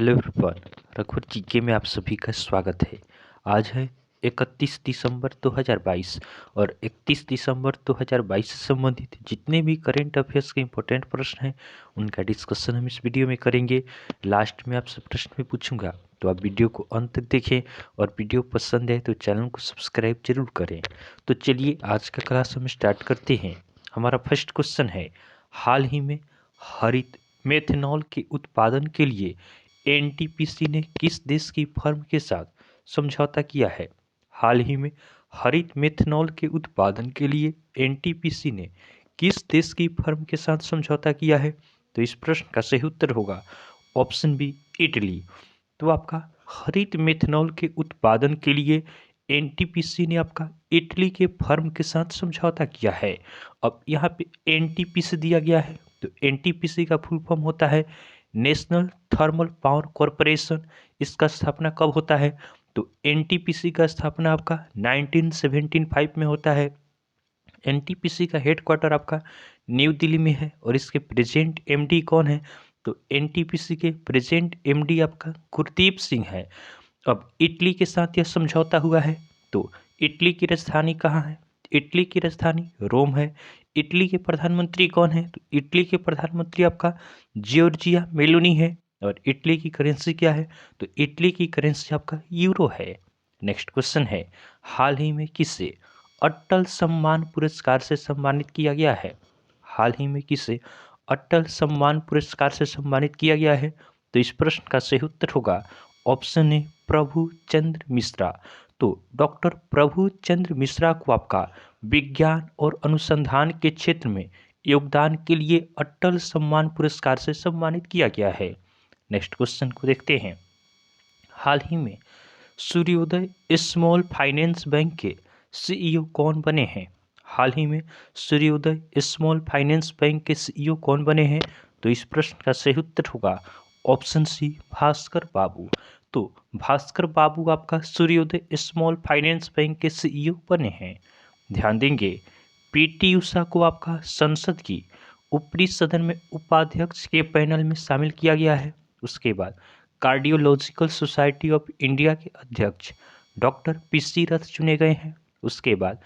Hello everyone. रघुवर GK में आप सभी का स्वागत है। आज है 31 दिसंबर 2022 और 31 दिसंबर 2022 से संबंधित जितने भी करेंट अफेयर्स के इंपॉर्टेंट प्रश्न हैं उनका डिस्कशन हम इस वीडियो में करेंगे। लास्ट में आपसे प्रश्न भी पूछूंगा, तो आप वीडियो को अंत तक देखें और वीडियो पसंद है तो चैनल को सब्सक्राइब जरूर करें। तो चलिए आज का क्लास हम स्टार्ट करते हैं। हमारा फर्स्ट क्वेश्चन है, हाल ही में हरित मेथनॉल के उत्पादन के लिए एनटीपीसी ने किस देश की फर्म के साथ समझौता किया है? हाल ही में हरित मेथनॉल के उत्पादन के लिए एनटीपीसी ने किस देश की फर्म के साथ समझौता किया है? तो इस प्रश्न का सही उत्तर होगा ऑप्शन बी, इटली। तो आपका हरित मेथनॉल के उत्पादन के लिए एनटीपीसी ने आपका इटली के फर्म के साथ समझौता किया है। अब यहाँ पे एनटीपीसी दिया गया है, तो एनटीपीसी का फुल फॉर्म होता है नेशनल थर्मल पावर कॉरपोरेशन। इसका स्थापना कब होता है? तो एनटीपीसी का स्थापना आपका 1975 में होता है। एनटीपीसी का हेडक्वार्टर आपका न्यू दिल्ली में है और इसके प्रेजेंट एमडी कौन है? तो एनटीपीसी के प्रेजेंट एमडी आपका गुरदीप सिंह है। अब इटली के साथ यह समझौता हुआ है, तो इटली की राजधानी कहाँ है? इटली की राजधानी रोम है। इटली के प्रधानमंत्री कौन है? तो इटली के प्रधानमंत्री आपका जॉर्जिया मेलोनी है। और इटली की करेंसी क्या है? तो इटली की करेंसी आपका यूरो है। नेक्स्ट क्वेश्चन है, हाल ही में किसे अटल सम्मान पुरस्कार से सम्मानित किया गया है? हाल ही में किसे अटल सम्मान पुरस्कार से सम्मानित किया गया है? तो इस प्रश्न का सही उत्तर होगा ऑप्शन ए, प्रभु चंद्र मिश्रा। तो डॉक्टर प्रभु चंद्र मिश्रा को आपका विज्ञान और अनुसंधान के क्षेत्र में योगदान के लिए अटल सम्मान पुरस्कार से सम्मानित किया गया है। नेक्स्ट क्वेश्चन को देखते हैं, हाल ही में सूर्योदय स्मॉल फाइनेंस बैंक के सीईओ कौन बने हैं? हाल ही में सूर्योदय स्मॉल फाइनेंस बैंक के सीईओ कौन बने हैं? तो इस प्रश्न का सही उत्तर होगा ऑप्शन सी, भास्कर बाबू। तो भास्कर बाबू आपका सूर्योदय स्मॉल फाइनेंस बैंक के सीईओ बने हैं। ध्यान देंगे, पीटी उषा को आपका संसद की ऊपरी सदन में उपाध्यक्ष के पैनल में शामिल किया गया है। उसके बाद कार्डियोलॉजिकल सोसाइटी ऑफ इंडिया के अध्यक्ष डॉक्टर पीसी रथ चुने गए हैं। उसके बाद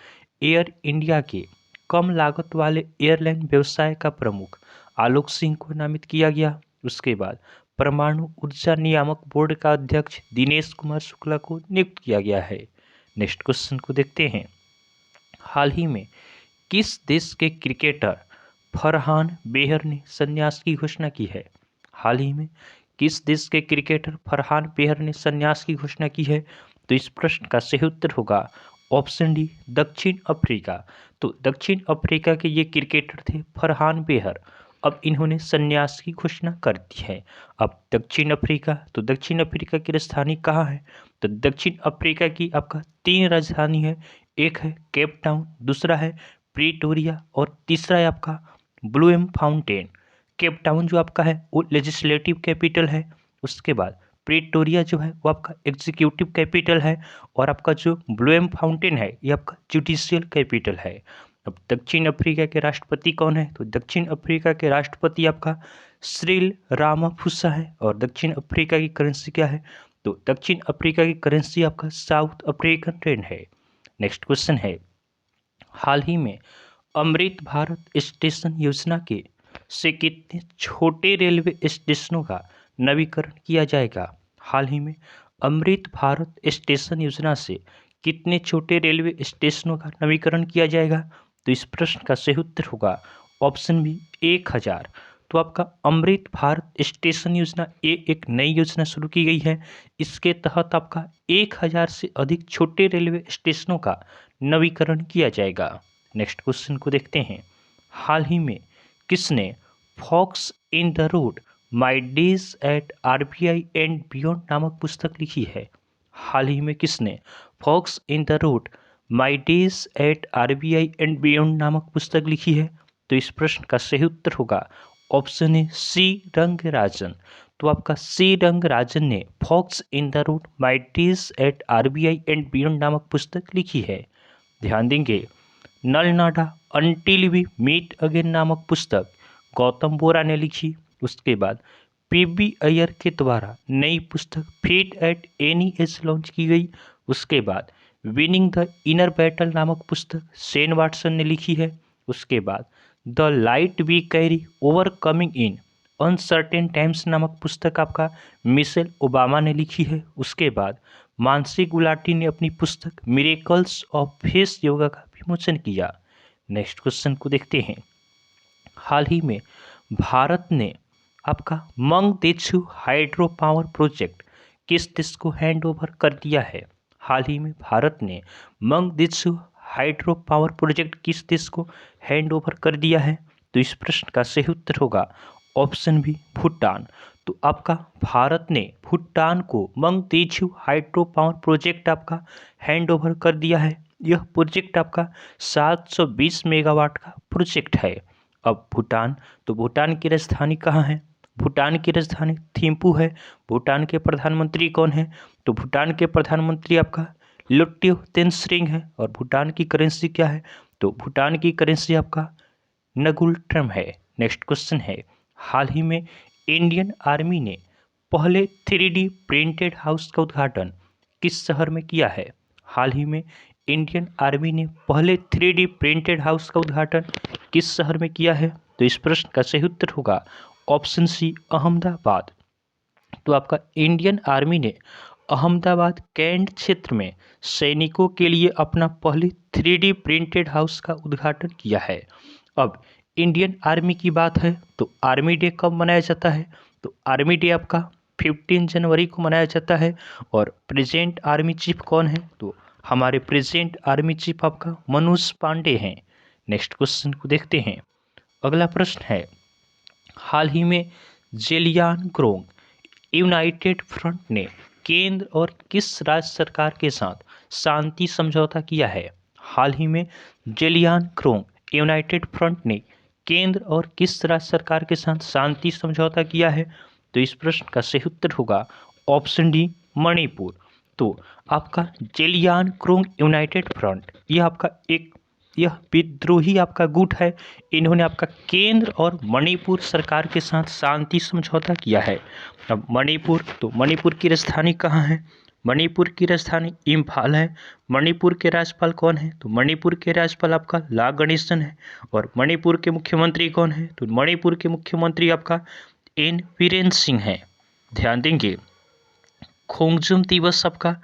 एयर इंडिया के कम लागत वाले एयरलाइन व्यवसाय का प्रमुख आलोक सिंह को नामित किया गया। उसके बाद परमाणु ऊर्जा नियामक बोर्ड का अध्यक्ष दिनेश कुमार शुक्ला को नियुक्त किया गया है। नेक्स्ट क्वेश्चन को देखते हैं, हाल ही में किस देश के क्रिकेटर फरहान बेहर ने संन्यास की घोषणा की है? हाल ही में किस देश के क्रिकेटर फरहान बेहर ने संन्यास की घोषणा की है? तो इस प्रश्न का सही उत्तर होगा ऑप्शन डी, दक्षिण अफ्रीका। तो दक्षिण अफ्रीका के ये क्रिकेटर थे फरहान बेहर। अब इन्होंने संन्यास की घोषणा कर दी है। अब दक्षिण अफ्रीका, तो दक्षिण अफ्रीका की राजधानी कहाँ है? तो दक्षिण अफ्रीका की आपका 3 राजधानी है। एक है केप टाउन, दूसरा है प्रीटोरिया और तीसरा है आपका ब्लूम फाउंटेन। केप टाउन जो आपका है वो लेजिस्लेटिव कैपिटल है। उसके बाद प्रीटोरिया जो है वो आपका एग्जीक्यूटिव कैपिटल है और आपका जो ब्लूम फाउंटेन है ये आपका जुडिशियल कैपिटल है। अब दक्षिण अफ्रीका के राष्ट्रपति कौन है? तो दक्षिण अफ्रीका के राष्ट्रपति आपका सिरिल रामाफोसा है। और दक्षिण अफ्रीका की करेंसी क्या है? तो दक्षिण अफ्रीका की करेंसी आपका साउथ अफ्रीकन रेंड है। नेक्स्ट क्वेश्चन है, हाल ही में अमृत भारत स्टेशन योजना के से कितने छोटे रेलवे स्टेशनों का नवीकरण किया जाएगा? हाल ही में अमृत भारत स्टेशन योजना से कितने छोटे रेलवे स्टेशनों का नवीकरण किया जाएगा? तो इस प्रश्न का सही उत्तर होगा ऑप्शन बी, 1000। तो आपका अमृत भारत स्टेशन योजना ये एक नई योजना शुरू की गई है। इसके तहत आपका 1000 से अधिक छोटे रेलवे स्टेशनों का नवीकरण किया जाएगा। नेक्स्ट क्वेश्चन को देखते हैं, हाल ही में किसने forks in the road my days at RBI and beyond नामक पुस्तक लिखी है? हाल ही में किसने forks in the road my days at RBI and beyond नामक पुस्तक लिखी है? तो इस प्रश्न का सही उत्तर होगा ऑप्शन ए, सी रंगराजन। तो आपका सी रंगराजन ने forks in the road my days at RBI and beyond नामक पुस्तक लिखी है। ध्यान देंगे, नल नाडा अंटिल वी मीट अगेन नामक पुस्तक गौतम बोरा ने लिखी। उसके बाद पीबी अय्यर के द्वारा नई पुस्तक fit at any as launch की गई। उसके बाद विनिंग द इनर बैटल नामक पुस्तक शेन वाटसन ने लिखी है। उसके बाद the light we carry overcoming in uncertain times नामक पुस्तक आपका मिशेल ओबामा ने लिखी है। उसके बाद मानसी गुलाटी ने अपनी पुस्तक मिरेकल्स ऑफ फेस योगा का विमोचन किया। नेक्स्ट क्वेश्चन को देखते हैं। हाल ही में भारत ने आपका मंगदेछू हाइड्रो पावर प्रोजेक्ट किस देश को हैंड ओवर कर दिया है? हाल ही में भारत ने मंगदेछू हाइड्रो पावर प्रोजेक्ट किस देश को हैंड ओवर कर दिया है? तो इस प्रश्न का सही उत्तर होगा ऑप्शन बी भूटान। तो आपका भारत ने भूटान को मंगदेछू हाइड्रो पावर प्रोजेक्ट आपका हैंड ओवर कर दिया है। यह प्रोजेक्ट आपका 720 मेगावाट का प्रोजेक्ट है। अब भूटान, तो भूटान की राजधानी कहाँ है? भूटान की राजधानी थिम्पू है। भूटान के प्रधानमंत्री कौन है? तो भूटान के प्रधानमंत्री आपका लोट्यो त्शेरिंग है। और भूटान की करेंसी क्या है? तो भूटान की करेंसी आपका नगुल ट्रम है। नेक्स्ट क्वेश्चन है, हाल ही में इंडियन आर्मी ने पहले 3D प्रिंटेड हाउस का उद्घाटन किस शहर में किया है? हाल ही में इंडियन आर्मी ने पहले 3D प्रिंटेड हाउस का उद्घाटन किस शहर में किया है? तो इस प्रश्न का सही उत्तर होगा ऑप्शन सी अहमदाबाद। तो आपका इंडियन आर्मी ने अहमदाबाद कैंट क्षेत्र में सैनिकों के लिए अपना पहले 3D प्रिंटेड हाउस का उद्घाटन किया है। अब इंडियन आर्मी की बात है तो आर्मी डे कब मनाया जाता है? तो आर्मी डे आपका 15 जनवरी को मनाया जाता है। और प्रेजेंट आर्मी चीफ कौन है? तो हमारे प्रेजेंट आर्मी चीफ आपका मनोज पांडे हैं। नेक्स्ट क्वेश्चन को देखते हैं। अगला प्रश्न है, हाल ही में ज़ेलियानग्रोंग यूनाइटेड फ्रंट ने केंद्र और किस राज्य सरकार के साथ शांति समझौता किया है? हाल ही में ज़ेलियानग्रोंग यूनाइटेड फ्रंट ने केंद्र और किस राज्य सरकार के साथ शांति समझौता किया है? तो इस प्रश्न का सही उत्तर होगा ऑप्शन डी मणिपुर। तो आपका ज़ेलियानग्रोंग यूनाइटेड फ्रंट यह विद्रोही आपका गुट है। इन्होंने आपका केंद्र और मणिपुर सरकार के साथ शांति समझौता किया है। अब मणिपुर, तो मणिपुर की राजधानी कहाँ है? मणिपुर की राजधानी इम्फाल है। मणिपुर के राज्यपाल कौन है? तो मणिपुर के राज्यपाल आपका ला गणेशन है। और मणिपुर के मुख्यमंत्री कौन है? तो मणिपुर के मुख्यमंत्री आपका एन बीरेन सिंह है। ध्यान देंगे, खोंगजुम दिवस आपका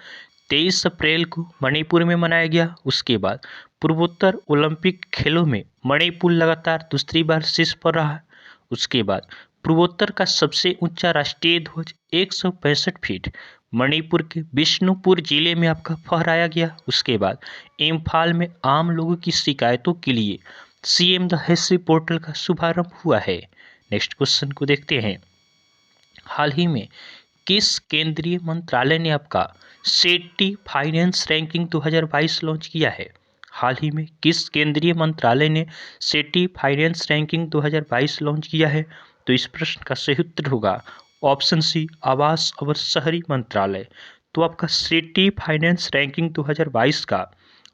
23 अप्रैल को मणिपुर में मनाया गया। उसके बाद पूर्वोत्तर ओलंपिक खेलों में मणिपुर लगातार दूसरी बार शीर्ष पर रहा। उसके बाद पूर्वोत्तर का सबसे ऊंचा राष्ट्रीय ध्वज 165 फीट मणिपुर के बिष्णुपुर जिले में आपका फहराया गया। उसके बाद इम्फाल में आम लोगों की शिकायतों के लिए सीएम द हिस्ट्री पोर्टल का शुभारंभ हुआ है। नेक्स्ट क्वेश्चन को देखते हैं। हाल ही में किस केंद्रीय मंत्रालय ने आपका सेटी फाइनेंस रैंकिंग 2022 लॉन्च किया है? हाल ही में किस केंद्रीय मंत्रालय ने सेटी फाइनेंस रैंकिंग 2022 लॉन्च किया है? तो इस प्रश्न का सही उत्तर होगा ऑप्शन सी आवास और शहरी मंत्रालय। तो आपका सेटी फाइनेंस रैंकिंग 2022 का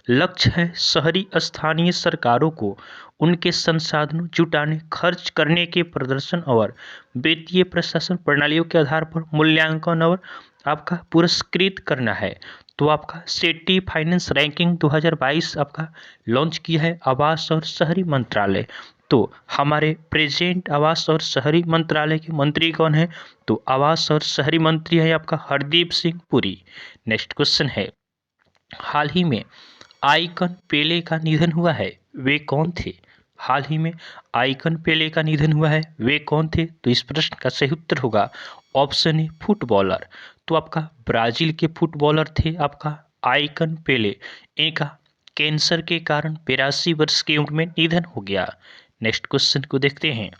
लक्ष्य है शहरी स्थानीय सरकारों को उनके संसाधनों जुटाने, खर्च करने के प्रदर्शन और वित्तीय प्रशासन प्रणालियों के आधार पर मूल्यांकन और आपका पुरस्कृत करना है। तो आपका सेटी फाइनेंस रैंकिंग 2022 आपका लॉन्च किया है आवास और शहरी मंत्रालय। तो हमारे प्रेजेंट आवास और शहरी मंत्रालय के मंत्री कौन है? तो आवास और शहरी मंत्री है आपका हरदीप सिंह पुरी। नेक्स्ट क्वेश्चन है, हाल ही में आइकन पेले का निधन हुआ है, वे कौन थे? हाल ही में आइकन पेले का निधन हुआ है, वे कौन थे? तो इस प्रश्न का सही उत्तर होगा ऑप्शन ए फुटबॉलर। तो आपका ब्राजील के फुटबॉलर थे आपका आइकन पेले। इनका कैंसर के कारण 82 वर्ष की उम्र में निधन हो गया। नेक्स्ट क्वेश्चन को देखते हैं।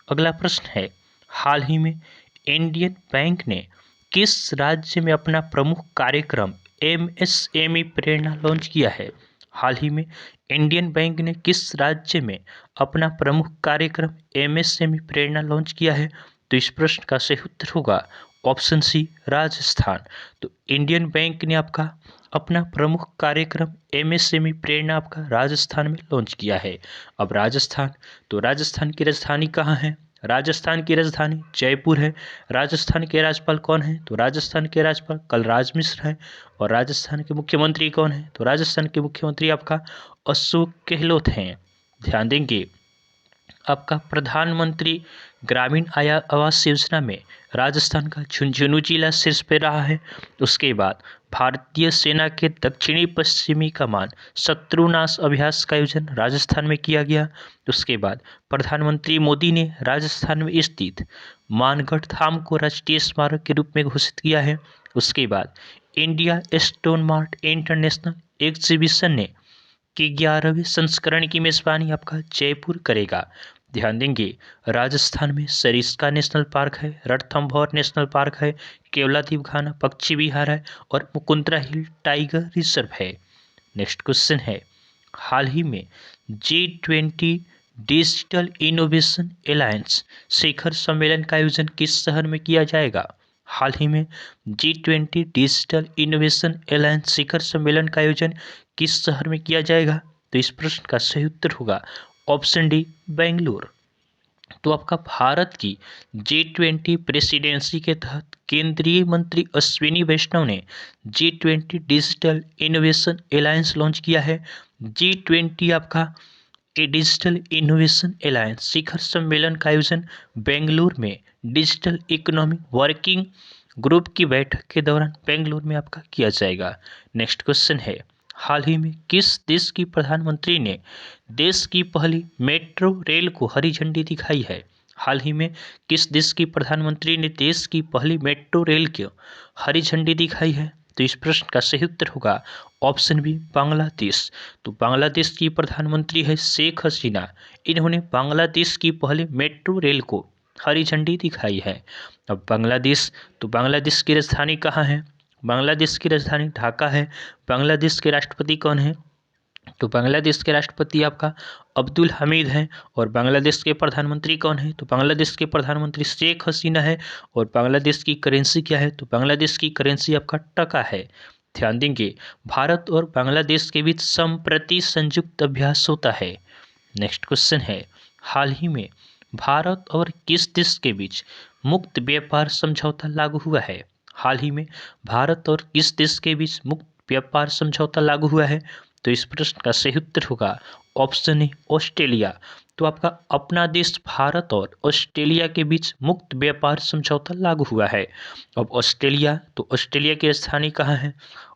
अगला प्रश्न है, हाल ही में इंडियन बैंक ने किस राज्य में अपना प्रमुख कार्यक्रम एमएसएमई प्रेरणा लॉन्च किया है? हाल ही में इंडियन बैंक ने किस राज्य में अपना प्रमुख कार्यक्रम एमएसएमई प्रेरणा लॉन्च किया है? तो इस प्रश्न का सही उत्तर होगा ऑप्शन सी राजस्थान। तो इंडियन बैंक ने आपका अपना प्रमुख कार्यक्रम एमएसएमई प्रेरणा आपका राजस्थान में लॉन्च किया है। अब राजस्थान, तो राजस्थान की राजधानी कहाँ है? राजस्थान की राजधानी जयपुर है। राजस्थान के राज्यपाल कौन है? तो राजस्थान के राज्यपाल कलराज मिश्र हैं। और राजस्थान के मुख्यमंत्री कौन है? तो राजस्थान के मुख्यमंत्री आपका अशोक गहलोत हैं। ध्यान देंगे आपका प्रधानमंत्री ग्रामीण आवास योजना में राजस्थान का झुंझुनू जिला शीर्ष पे रहा है। उसके बाद भारतीय सेना के दक्षिणी पश्चिमी कमान शत्रुनाश अभ्यास का आयोजन राजस्थान में किया गया। उसके बाद प्रधानमंत्री मोदी ने राजस्थान में स्थित मानगढ़ धाम को राष्ट्रीय स्मारक के रूप में घोषित किया है। उसके बाद India stone mart international exhibition ने कि 11वें संस्करण की मेजबानी आपका जयपुर करेगा। ध्यान देंगे राजस्थान में सरिस्का नेशनल पार्क है, रणथंभौर नेशनल पार्क है, केवलादीप घाना पक्षी विहार है और मुकुंदरा हिल टाइगर रिजर्व है। नेक्स्ट क्वेश्चन है, हाल ही में G20 डिजिटल इनोवेशन एलायंस शिखर सम्मेलन का आयोजन किस शहर में किया जाएगा? हाल ही में G20 डिजिटल इनोवेशन एलायंस शिखर सम्मेलन का आयोजन किस शहर में किया जाएगा? तो इस प्रश्न का सही उत्तर होगा ऑप्शन डी, बेंगलुरु। तो आपका भारत की G20 प्रेसिडेंसी के तहत केंद्रीय मंत्री अश्विनी वैष्णव ने G20 digital innovation Allianz launch किया है। G20 आपका डिजिटल इनोवेशन एलायंस शिखर सम्मेलन का आयोजन बेंगलुरु में डिजिटल इकोनॉमिक वर्किंग ग्रुप की बैठक के दौरान बेंगलुरु में आपका किया जाएगा। नेक्स्ट क्वेश्चन है, हाल ही में किस देश की प्रधानमंत्री ने देश की पहली मेट्रो रेल को हरी झंडी दिखाई है? हाल ही में किस देश की प्रधानमंत्री ने देश की पहली मेट्रो रेल को हरी झंडी दिखाई है? तो इस प्रश्न का सही उत्तर होगा ऑप्शन बी, बांग्लादेश। तो बांग्लादेश की प्रधानमंत्री है शेख हसीना। इन्होंने बांग्लादेश की पहली मेट्रो रेल को हरी झंडी दिखाई है। अब बांग्लादेश, तो बांग्लादेश की राजधानी कहाँ है? बांग्लादेश की राजधानी ढाका है। बांग्लादेश के राष्ट्रपति कौन है? तो बांग्लादेश के राष्ट्रपति आपका अब्दुल हमीद हैं। और बांग्लादेश के प्रधानमंत्री कौन है? तो बांग्लादेश के प्रधानमंत्री शेख हसीना है। और बांग्लादेश की करेंसी क्या है? तो बांग्लादेश की करेंसी आपका टका है। ध्यान देंगे भारत और बांग्लादेश के बीच संप्रति संयुक्त अभ्यास होता है। नेक्स्ट क्वेश्चन है, हाल ही में भारत और किस देश के बीच मुक्त व्यापार समझौता लागू हुआ है? हाल ही में भारत और किस देश के बीच मुक्त व्यापार समझौता लागू हुआ है? तो इस प्रश्न का सही उत्तर होगा ऑप्शन ए, ऑस्ट्रेलिया। तो आपका अपना देश भारत और ऑस्ट्रेलिया के बीच मुक्त व्यापार समझौता लागू हुआ है। अब ऑस्ट्रेलिया, तो ऑस्ट्रेलिया की राजधानी कहाँ है?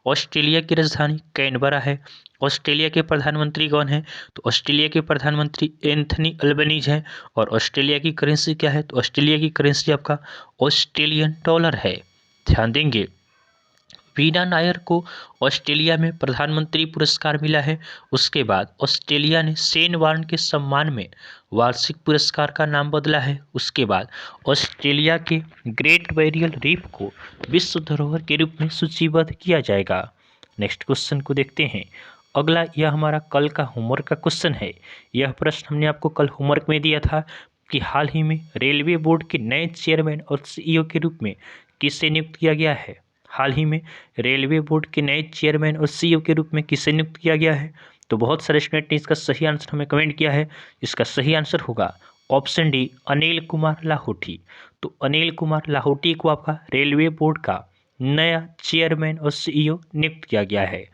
ऑस्ट्रेलिया की राजधानी कैनबरा है। ऑस्ट्रेलिया के प्रधानमंत्री कौन है? तो ऑस्ट्रेलिया के प्रधानमंत्री एंथनी अल्बनीज हैं। और ऑस्ट्रेलिया की करेंसी क्या है? तो ऑस्ट्रेलिया की करेंसी आपका ऑस्ट्रेलियन डॉलर है। ध्यान देंगे वीना नायर को ऑस्ट्रेलिया में प्रधानमंत्री पुरस्कार मिला है। उसके बाद ऑस्ट्रेलिया ने शेन वार्न के सम्मान में वार्षिक पुरस्कार का नाम बदला है। उसके बाद ऑस्ट्रेलिया के ग्रेट बैरियर रीफ को विश्व धरोहर के रूप में सूचीबद्ध किया जाएगा। नेक्स्ट क्वेश्चन को देखते हैं। अगला यह हमारा कल का होमवर्क का क्वेश्चन है। यह प्रश्न हमने आपको कल होमवर्क में दिया था कि हाल ही में रेलवे बोर्ड के नए चेयरमैन और CEO के रूप में किसे नियुक्त किया गया है? हाल ही में रेलवे बोर्ड के नए चेयरमैन और CEO के रूप में किसे नियुक्त किया गया है? तो बहुत सारे स्टूडेंट ने इसका सही आंसर हमें कमेंट किया है। इसका सही आंसर होगा ऑप्शन डी, अनिल कुमार लाहोटी। तो अनिल कुमार लाहोटी को आपका रेलवे बोर्ड का नया चेयरमैन और CEO नियुक्त किया गया है।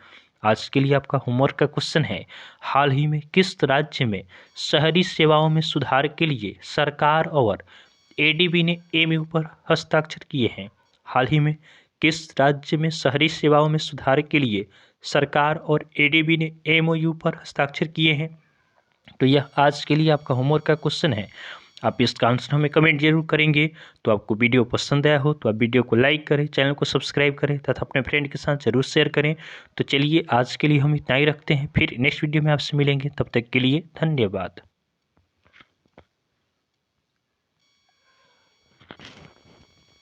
आज के लिए आपका होमवर्क का क्वेश्चन है, हाल ही में किस राज्य में शहरी सेवाओं में सुधार के लिए सरकार और ADB ने MOU पर हस्ताक्षर किए हैं? हाल ही में किस राज्य में शहरी सेवाओं में सुधार के लिए सरकार और ADB ने MOU पर हस्ताक्षर किए हैं? तो यह आज के लिए आपका होमवर्क का क्वेश्चन है। आप इसका आंसर हमें कमेंट जरूर करेंगे। तो आपको वीडियो पसंद आया हो तो आप वीडियो को लाइक करें, चैनल को सब्सक्राइब करें तथा अपने फ्रेंड के साथ जरूर शेयर करें। तो चलिए आज के लिए हम इतना ही रखते हैं, फिर नेक्स्ट वीडियो में आपसे मिलेंगे। तब तक के लिए धन्यवाद।